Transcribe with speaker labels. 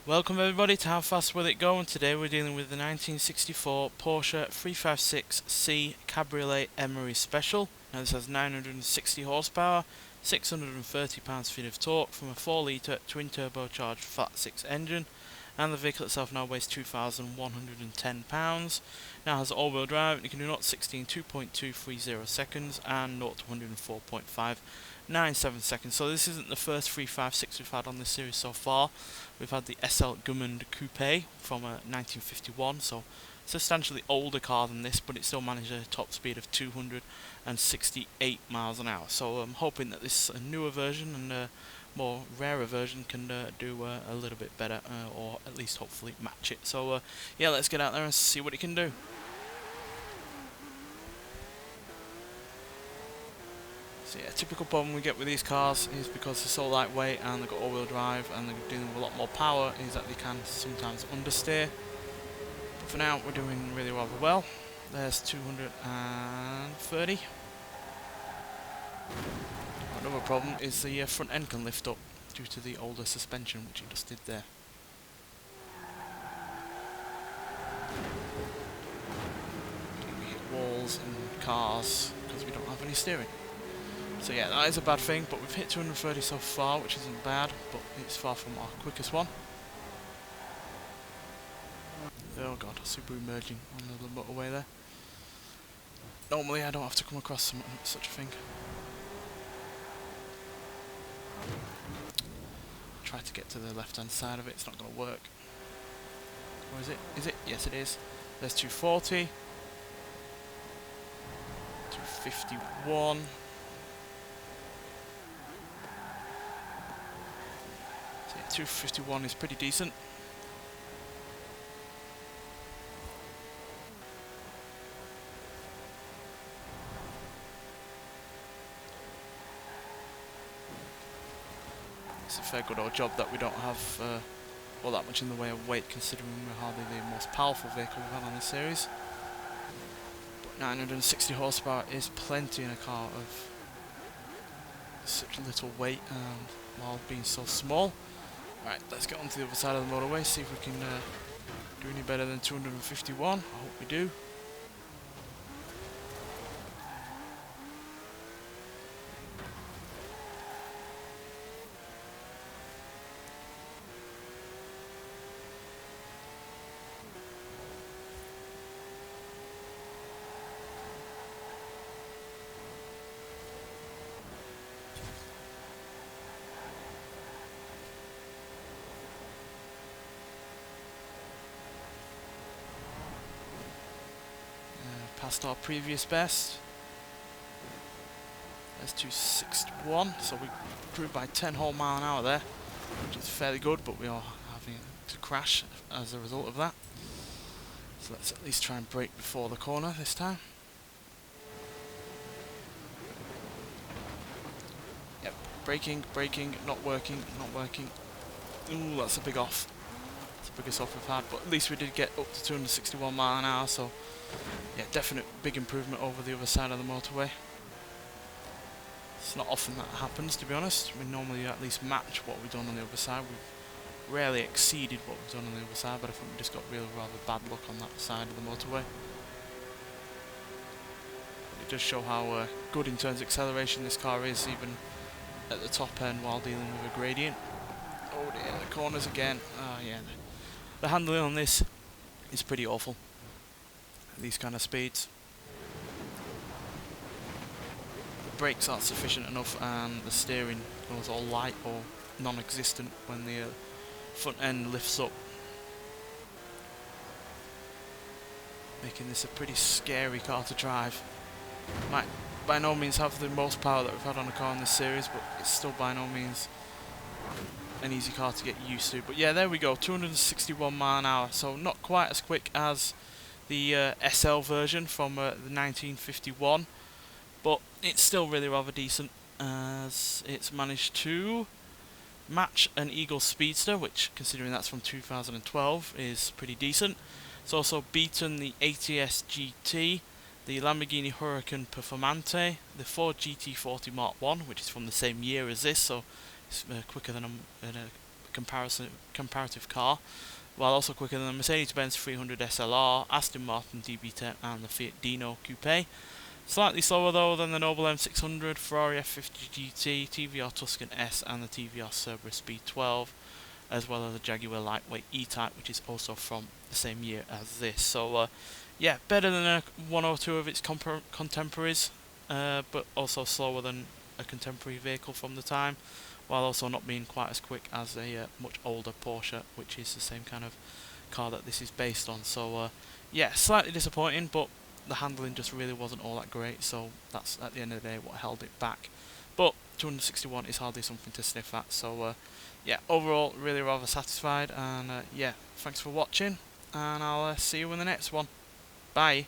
Speaker 1: Welcome everybody to How Fast Will It Go, and today we're dealing with the 1964 Porsche 356C Cabriolet Emory Special. Now this has 960 horsepower, 630 pounds-feet of torque from a 4-litre twin-turbocharged flat-6 engine, and the vehicle itself now weighs 2,110 pounds. Now has all-wheel drive, and you can do 0 to 60 in 2.230 seconds and 0 to 104.597 seconds. So this isn't the first 356 we've had on this series so far. We've had the SL Gummand Coupe from 1951, so substantially older car than this, but it still managed a top speed of 268 miles an hour. So I'm hoping that this newer version and more rarer version can do a little bit better, or at least hopefully match it. So yeah, let's get out there and see what it can do. So yeah, a typical problem we get with these cars is because they're so lightweight and they've got all-wheel drive and they're dealing with a lot more power, is that they can sometimes understeer. But for now, we're doing really rather well. There's 230. Another problem is the front end can lift up due to the older suspension, which it just did there. We hit walls and cars because we don't have any steering. So yeah, that is a bad thing, but we've hit 230 so far, which isn't bad, but it's far from our quickest one. Oh god, Subaru merging on the motorway there. Normally I don't have to come across such a thing. Try to get to the left hand side of it, it's not going to work. Or is it? Is it? Yes it is. There's 240. 251. So yeah, 251 is pretty decent. It's a fair good old job that we don't have all that much in the way of weight, considering we're hardly the most powerful vehicle we've had on this series. But 960 horsepower is plenty in a car of such little weight and while being so small. Right, let's get on to the other side of the motorway, see if we can do any better than 251. I hope we do. Past our previous best. There's 261, so we improved by 10 whole mile an hour there, which is fairly good, but we are having to crash as a result of that. So let's at least try and brake before the corner this time. Yep, braking, not working. Ooh, that's a big off. It's the biggest off we've had, but at least we did get up to 261 mile an hour, so yeah, definite big improvement over the other side of the motorway. It's not often that happens, to be honest. We normally at least match what we've done on the other side. We've rarely exceeded what we've done on the other side, but I think we just got really rather bad luck on that side of the motorway. But it does show how good in terms of acceleration this car is, even at the top end while dealing with a gradient. Oh dear, the corners again. Oh yeah, the handling on this is pretty awful. These kind of speeds. The brakes aren't sufficient enough and the steering goes all light or non-existent when the front end lifts up, making this a pretty scary car to drive. Might by no means have the most power that we've had on a car in this series, but it's still by no means an easy car to get used to. But yeah, there we go, 261 mile an hour, so not quite as quick as the SL version from the 1951, but it's still really rather decent, as it's managed to match an Eagle Speedster, which, considering that's from 2012, is pretty decent. It's also beaten the ATS GT, the Lamborghini Huracan Performante, the Ford GT40 Mark 1, which is from the same year as this, so it's quicker than a comparative car, while also quicker than the Mercedes-Benz 300 SLR, Aston Martin DB10 and the Fiat Dino Coupe. Slightly slower though than the Noble M600, Ferrari F12 GT, TVR Tuscan S and the TVR Cerberus B12, as well as the Jaguar Lightweight E-Type, which is also from the same year as this. So yeah, better than one or two of its contemporaries, but also slower than a contemporary vehicle from the time, while also not being quite as quick as a much older Porsche, which is the same kind of car that this is based on. So yeah, slightly disappointing, but the handling just really wasn't all that great, so that's at the end of the day what held it back. But 261 is hardly something to sniff at, so yeah, overall really rather satisfied, and yeah, thanks for watching, and I'll see you in the next one. Bye.